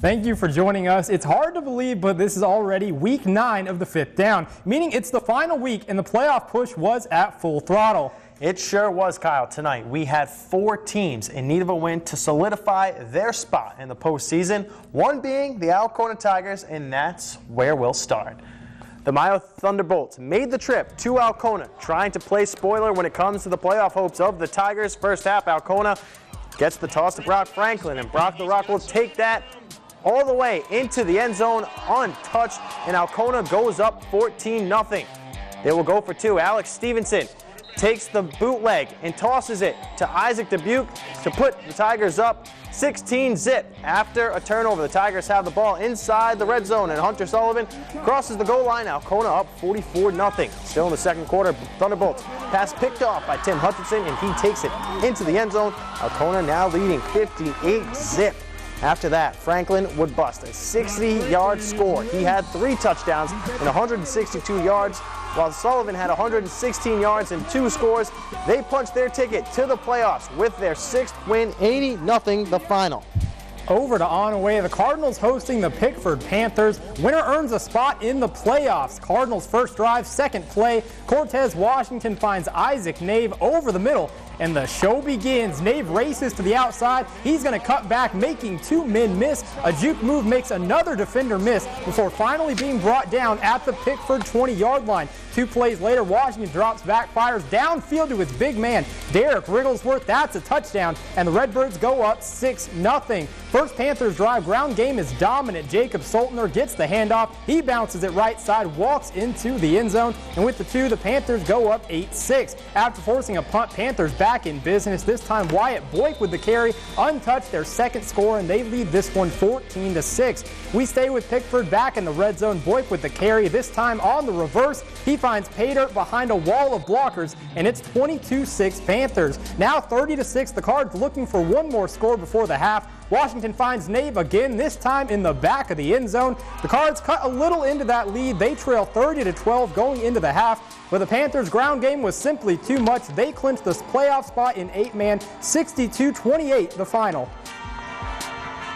Thank you for joining us. It's hard to believe, but this is already week 9 of the 5th down, meaning it's the final week and the playoff push was at full throttle. It sure was, Kyle. Tonight we had 4 teams in need of a win to solidify their spot in the postseason, one being the Alcona Tigers, and that's where we'll start. The Mayo Thunderbolts made the trip to Alcona, trying to play spoiler when it comes to the playoff hopes of the Tigers. First half, Alcona gets the toss to Brock Franklin, and Brock the Rock will take that all the way into the end zone untouched, and Alcona goes up 14-0. They will go for 2. Alex Stevenson takes the bootleg and tosses it to Isaac Dubuque to put the Tigers up 16-0. After a turnover, the Tigers have the ball inside the red zone, and Hunter Sullivan crosses the goal line. Alcona up 44-0. Still in the second quarter, Thunderbolts pass picked off by Tim Hutchinson, and he takes it into the end zone. Alcona now leading 58-0. After that, Franklin would bust a 60-yard score. He had 3 touchdowns and 162 yards, while Sullivan had 116 yards and 2 scores. They punched their ticket to the playoffs with their 6th win, 80-0 the final. Over to Onaway, the Cardinals hosting the Pickford Panthers. Winner earns a spot in the playoffs. Cardinals first drive, second play. Cortez Washington finds Isaac Nave over the middle, and the show begins. Nave races to the outside. He's going to cut back, making 2 men miss. A juke move makes another defender miss before finally being brought down at the Pickford 20-yard line. 2 plays later, Washington drops back, fires downfield to his big man, Derek Rigglesworth. That's a touchdown, and the Redbirds go up 6-0. First Panthers drive, ground game is dominant. Jacob Soltner gets the handoff. He bounces it right side, walks into the end zone, and with the 2, the Panthers go up 8-6. After forcing a punt, Panthers back in business. This time, Wyatt Boyk with the carry, untouched, their second score, and they lead this one 14-6. We stay with Pickford back in the red zone. Boyk with the carry, this time on the reverse. He finds pay dirt behind a wall of blockers, and it's 22-6 Panthers. Now 30-6, the Cards looking for one more score before the half. Washington finds Nave again, this time in the back of the end zone. The Cards cut a little into that lead. They trail 30-12 going into the half, but the Panthers' ground game was simply too much. They clinched the playoff spot in 8-man, 62-28 the final.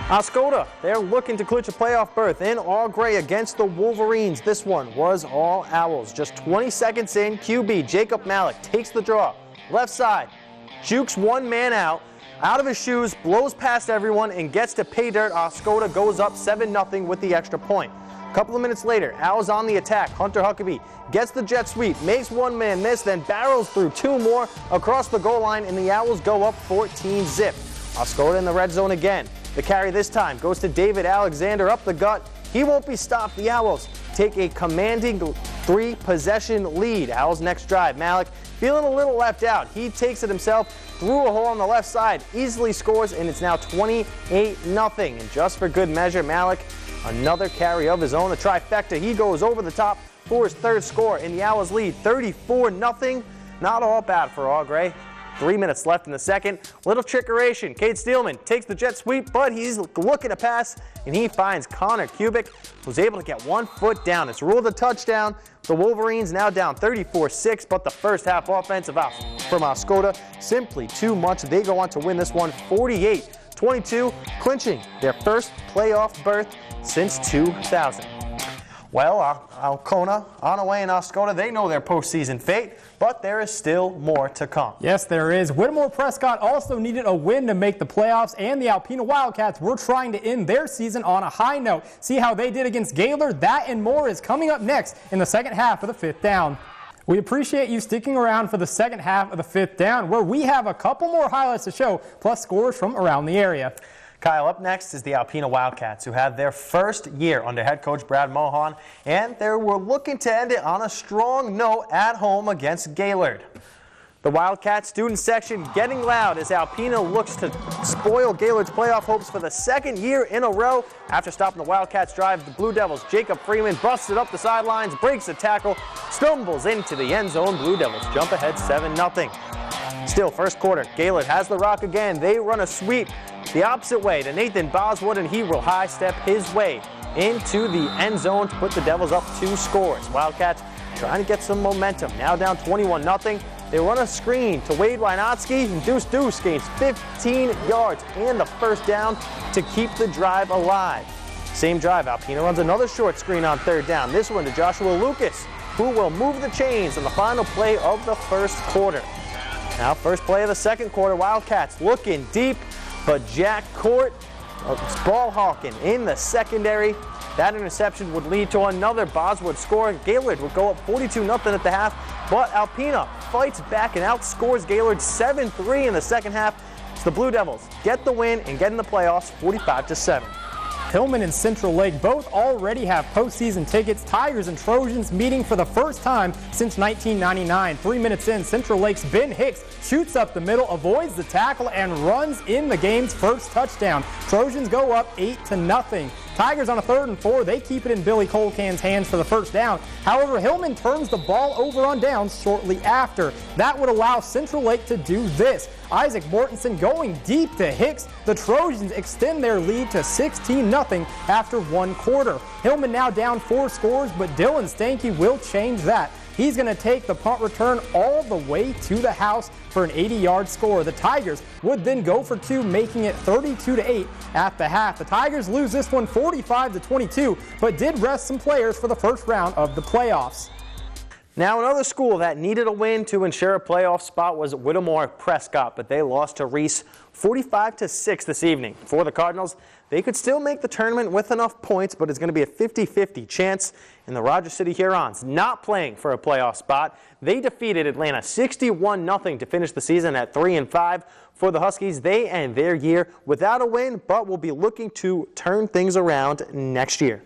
Oscoda, they're looking to clinch a playoff berth in all gray against the Wolverines. This one was all Owls. Just 20 seconds in, QB Jacob Malik takes the draw. Left side, jukes one man out of his shoes, blows past everyone, and gets to pay dirt. Oscoda goes up 7-0 with the extra point. A couple of minutes later, Owls on the attack. Hunter Huckabee gets the jet sweep, makes one man miss, then barrels through 2 more across the goal line, and the Owls go up 14-0. Oscoda in the red zone again. The carry this time goes to David Alexander up the gut. He won't be stopped. The Owls take a commanding 3-possession lead. Owls next drive. Malik feeling a little left out. He takes it himself through a hole on the left side, easily scores, and it's now 28-0. And just for good measure, Malik, another carry of his own, a trifecta. He goes over the top for his 3rd score, and the Owls lead 34-0. Not all bad for All Gray. 3 minutes left in the second. Little trickeration. Cade Steelman takes the jet sweep, but he's looking to pass, and he finds Connor Kubik, who's able to get 1 foot down. It's ruled a touchdown. The Wolverines now down 34-6, but the first half offensive out from Oscoda simply too much. They go on to win this one 48-22, clinching their first playoff berth since 2000. Well, Alcona, Onaway, and Oscoda, they know their postseason fate, but there is still more to come. Yes, there is. Whittemore Prescott also needed a win to make the playoffs, and the Alpena Wildcats were trying to end their season on a high note. See how they did against Gaylord? That and more is coming up next in the second half of the 5th down. We appreciate you sticking around for the second half of the 5th down, where we have a couple more highlights to show, plus scores from around the area. Kyle, up next is the Alpena Wildcats, who had their first year under head coach Brad Mohan, and they were looking to end it on a strong note at home against Gaylord. The Wildcat student section getting loud as Alpena looks to spoil Gaylord's playoff hopes for the 2nd year in a row. After stopping the Wildcats drive, the Blue Devils' Jacob Freeman busted up the sidelines, breaks a tackle, stumbles into the end zone. Blue Devils jump ahead 7-0. Still, first quarter, Gaylord has the rock again. They run a sweep the opposite way to Nathan Boswood, and he will high step his way into the end zone to put the Devils up 2 scores. Wildcats trying to get some momentum. Now down 21-0. They run a screen to Wade Wynotsky, and Deuce gains 15 yards and the first down to keep the drive alive. Same drive, Alpena runs another short screen on third down. This one to Joshua Lucas, who will move the chains on the final play of the first quarter. Now, first play of the second quarter, Wildcats looking deep, but Jack Court ball hawking in the secondary. That interception would lead to another Boswood score. Gaylord would go up 42-0 at the half, but Alpena fights back and outscores Gaylord 7-3 in the second half. So the Blue Devils get the win and get in the playoffs 45-7. Hillman and Central Lake both already have postseason tickets. Tigers and Trojans meeting for the first time since 1999. 3 minutes in, Central Lake's Ben Hicks shoots up the middle, avoids the tackle, and runs in the game's first touchdown. Trojans go up 8-0. Tigers on a 3rd and 4, they keep it in Billy Colcan's hands for the first down. However, Hillman turns the ball over on downs shortly after. That would allow Central Lake to do this. Isaac Mortensen going deep to Hicks. The Trojans extend their lead to 16-0 after 1 quarter. Hillman now down 4 scores, but Dylan Stanky will change that. He's going to take the punt return all the way to the house for an 80-yard score. The Tigers would then go for 2, making it 32-8 at the half. The Tigers lose this one 45-22, but did rest some players for the first round of the playoffs. Now, another school that needed a win to ensure a playoff spot was Whittemore Prescott, but they lost to Reese 45-6 this evening. For the Cardinals, they could still make the tournament with enough points, but it's going to be a 50-50 chance. And the Rogers City Hurons not playing for a playoff spot. They defeated Atlanta 61-0 to finish the season at 3-5. For the Huskies, they end their year without a win, but will be looking to turn things around next year.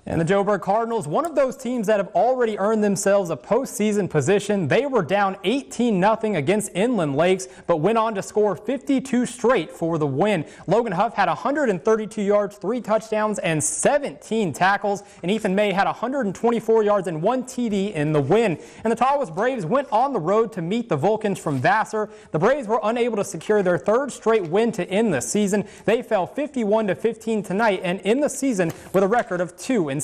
And the Joburg Cardinals, one of those teams that have already earned themselves a postseason position. They were down 18-0 against Inland Lakes, but went on to score 52 straight for the win. Logan Huff had 132 yards, 3 touchdowns, and 17 tackles. And Ethan May had 124 yards and 1 TD in the win. And the Tawas Braves went on the road to meet the Vulcans from Vassar. The Braves were unable to secure their 3rd straight win to end the season. They fell 51-15 tonight and end the season with a record of 2-7.